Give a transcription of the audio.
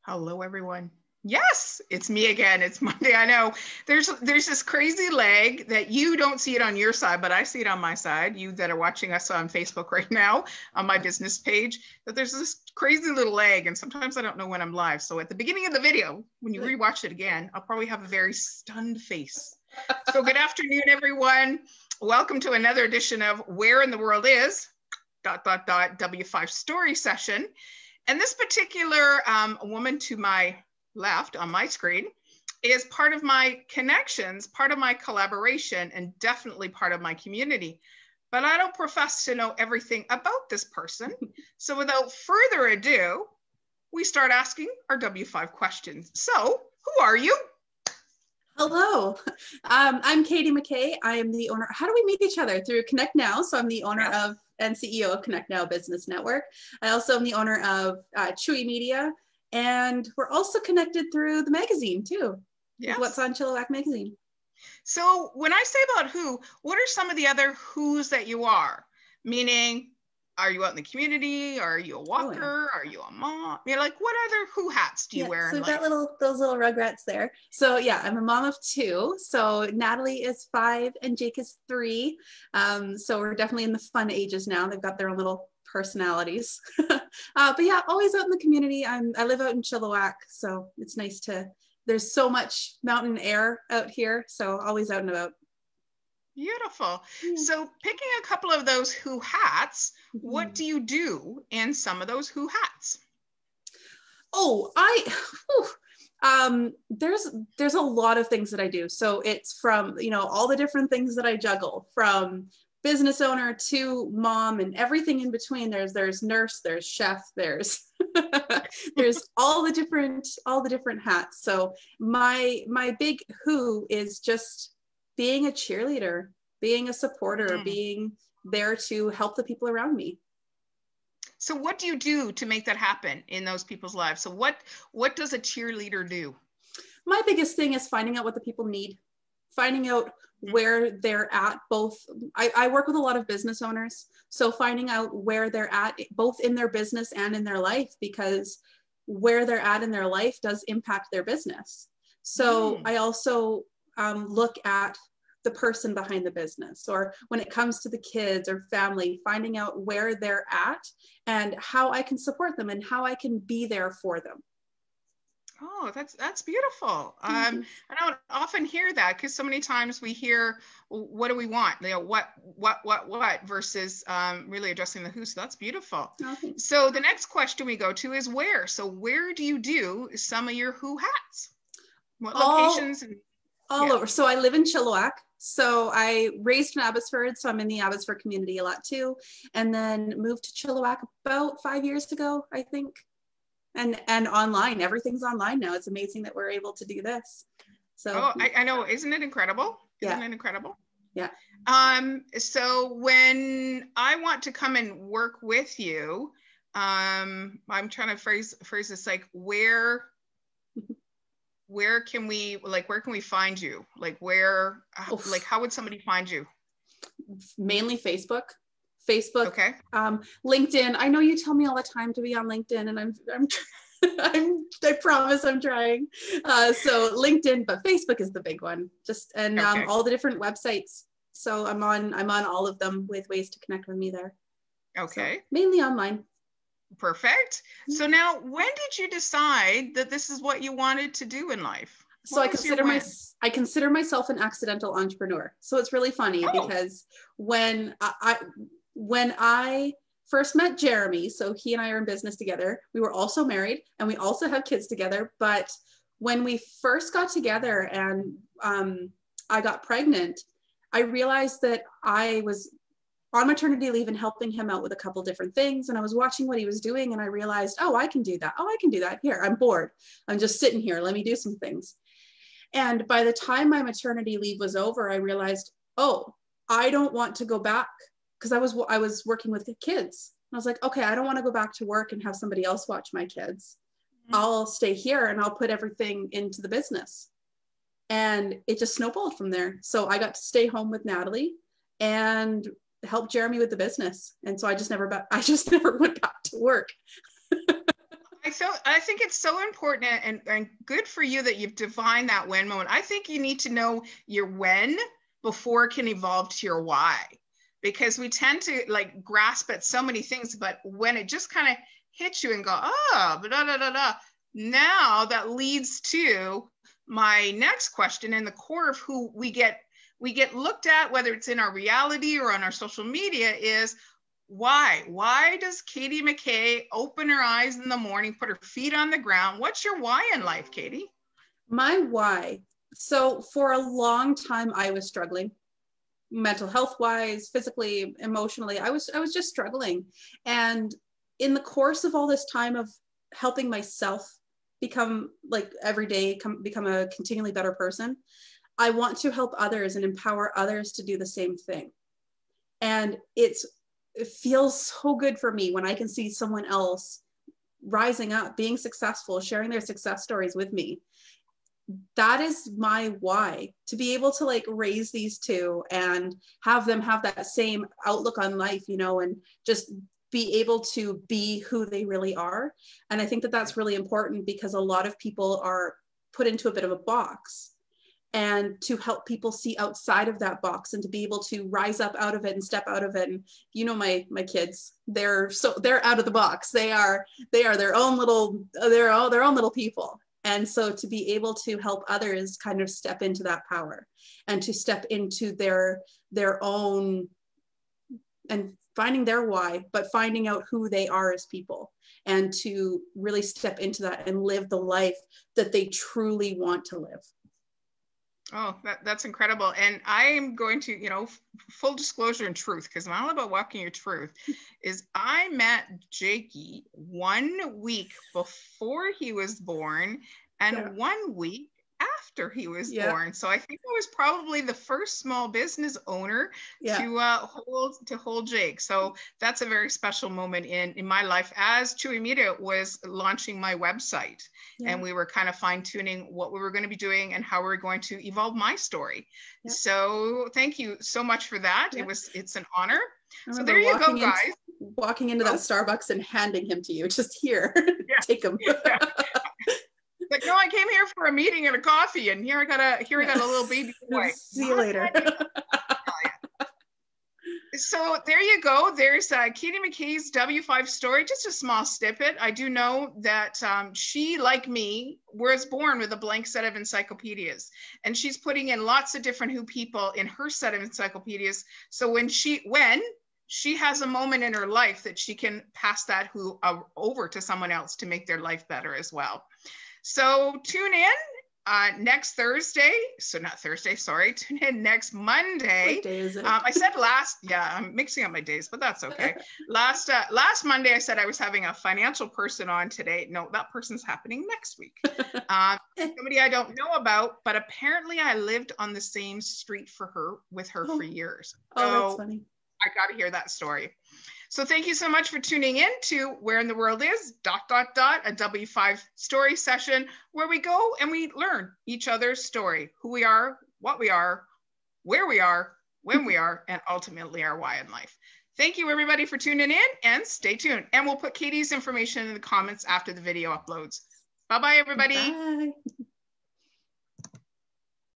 Hello, everyone. Yes, it's me again. It's Monday. I know there's this crazy lag that you don't see it on your side, but I see it on my side. You that are watching us on Facebook right now on my business page, that there's this crazy little lag, and sometimes I don't know when I'm live. So at the beginning of the video, when you rewatch it again, I'll probably have a very stunned face. So good afternoon, everyone. Welcome to another edition of Where in the World Is ... W5 Story Session. And this particular woman to my left on my screen is part of my connections, part of my collaboration, and definitely part of my community. But I don't profess to know everything about this person. So without further ado, we start asking our W5 questions. So who are you? Hello, I'm Katie McKay. I am the owner. How do we meet each other? Through Connect Now. So I'm the owner of and CEO of Connect Now Business Network. I also am the owner of Chewie Media, and we're also connected through the magazine too. Yes. What's on Chilliwack magazine. So when I say about who, what are some of the other who's that you are? Meaning, are you out in the community? Are you a walker? Are you a mom? You're like, what other who hats do you wear? So we've got those little rugrats there. So yeah, I'm a mom of two. So Natalie is 5 and Jake is 3. So we're definitely in the fun ages now. They've got their own little personalities. But yeah, always out in the community. I live out in Chilliwack, so it's nice there's so much mountain air out here. So always out and about. Beautiful. So picking a couple of those who hats, what do you do in some of those who hats? There's a lot of things that I do. So it's from, all the different things that I juggle, from business owner to mom and everything in between. There's nurse, there's chef, there's there's all the different hats. So my big who is just being a cheerleader, being a supporter, being there to help the people around me. So what do you do to make that happen in those people's lives? So what does a cheerleader do? My biggest thing is finding out what the people need, finding out where they're at. I work with a lot of business owners, so finding out where they're at, both in their business and in their life, because where they're at in their life does impact their business. So I also look at the person behind the business, or when it comes to the kids or family, finding out where they're at and how I can support them and how I can be there for them. Oh, that's beautiful. I don't often hear that, because so many times we hear, what do we want? What versus really addressing the who. So that's beautiful. Okay. So the next question we go to is where. So where do you do some of your who hats? What locations? All over. So I live in Chilliwack. So I raised in Abbotsford, so I'm in the Abbotsford community a lot too. And then moved to Chilliwack about 5 years ago, I think. And online, everything's online now. It's amazing that we're able to do this. So I know, isn't it incredible? Isn't it incredible? Yeah. So when I want to come and work with you, I'm trying to phrase this like where can we find you? How would somebody find you? Mainly Facebook. Okay. LinkedIn. I know you tell me all the time to be on LinkedIn, and I promise I'm trying. So LinkedIn, but Facebook is the big one. All the different websites. So I'm on all of them with ways to connect with me there. Okay. So mainly online. Perfect. So now, when did you decide that this is what you wanted to do in life? So I consider myself an accidental entrepreneur. So it's really funny because when I first met Jeremy, so he and I are in business together. We were also married and we also have kids together. But when we first got together and I got pregnant, I realized that I was on maternity leave and helping him out with a couple different things. And I was watching what he was doing and I realized, I can do that. I can do that. Here, I'm bored. I'm just sitting here. Let me do some things. And by the time my maternity leave was over, I realized, I don't want to go back, because I was working with the kids. And I was like, okay, I don't want to go back to work and have somebody else watch my kids. I'll stay here and I'll put everything into the business. And it just snowballed from there. So I got to stay home with Natalie and help Jeremy with the business. And so I just never went back to work. I think it's so important and good for you that you've defined that when moment. I think you need to know your when before it can evolve to your why, because we tend to like grasp at so many things, but when it just kind of hits you and go, oh, da da da da, now that leads to my next question in the core of who we get looked at, whether it's in our reality or on our social media, is why? Why does Katie McKay open her eyes in the morning, put her feet on the ground? What's your why in life, Katie? My why. So for a long time, I was struggling, mental health wise, physically, emotionally. I was just struggling. And in the course of all this time of helping myself become like every day, become a continually better person, I want to help others and empower others to do the same thing. And it feels so good for me when I can see someone else rising up, being successful, sharing their success stories with me. That is my why, to be able to like raise these two and have them have that same outlook on life, you know, and just be able to be who they really are. And I think that that's really important, because a lot of people are put into a bit of a box, and to help people see outside of that box and to be able to rise up out of it and step out of it. And you know, my kids, they're out of the box. They are their own little people. And so to be able to help others kind of step into that power and to step into their own and finding their why, but finding out who they are as people, and to really step into that and live the life that they truly want to live. Oh, that's incredible. And I am going to, you know, full disclosure and truth, because I'm all about walking your truth, is I met Jakey 1 week before he was born and 1 week after he was born. So I think I was probably the first small business owner to hold Jake. So that's a very special moment in my life as Chewie Media was launching my website. And we were kind of fine-tuning what we were going to be doing and how we were going to evolve my story. So thank you so much for that. It's an honor. So there you go, guys. Walking into that Starbucks and handing him to you, just here, take him. Like, no, I came here for a meeting and a coffee, and here I got a little baby boy. See you later. So there you go. There's Katie McKay's W5 story, just a small snippet. I do know that she, like me, was born with a blank set of encyclopedias, and she's putting in lots of different who people in her set of encyclopedias. So when she has a moment in her life that she can pass that who over to someone else to make their life better as well. So tune in next Thursday. So not Thursday, sorry. Tune in next Monday. What day is it? I said I'm mixing up my days, but that's okay. Last Monday, I said I was having a financial person on today. No, that person's happening next week. Somebody I don't know about, but apparently I lived on the same street with her for years. Oh, that's funny. I got to hear that story. So thank you so much for tuning in to Where in the World Is ... a W5 story session where we go and we learn each other's story, who we are, what we are, where we are, when we are, and ultimately our why in life. Thank you everybody for tuning in, and stay tuned. And we'll put Katie's information in the comments after the video uploads. Bye-bye, everybody. Bye.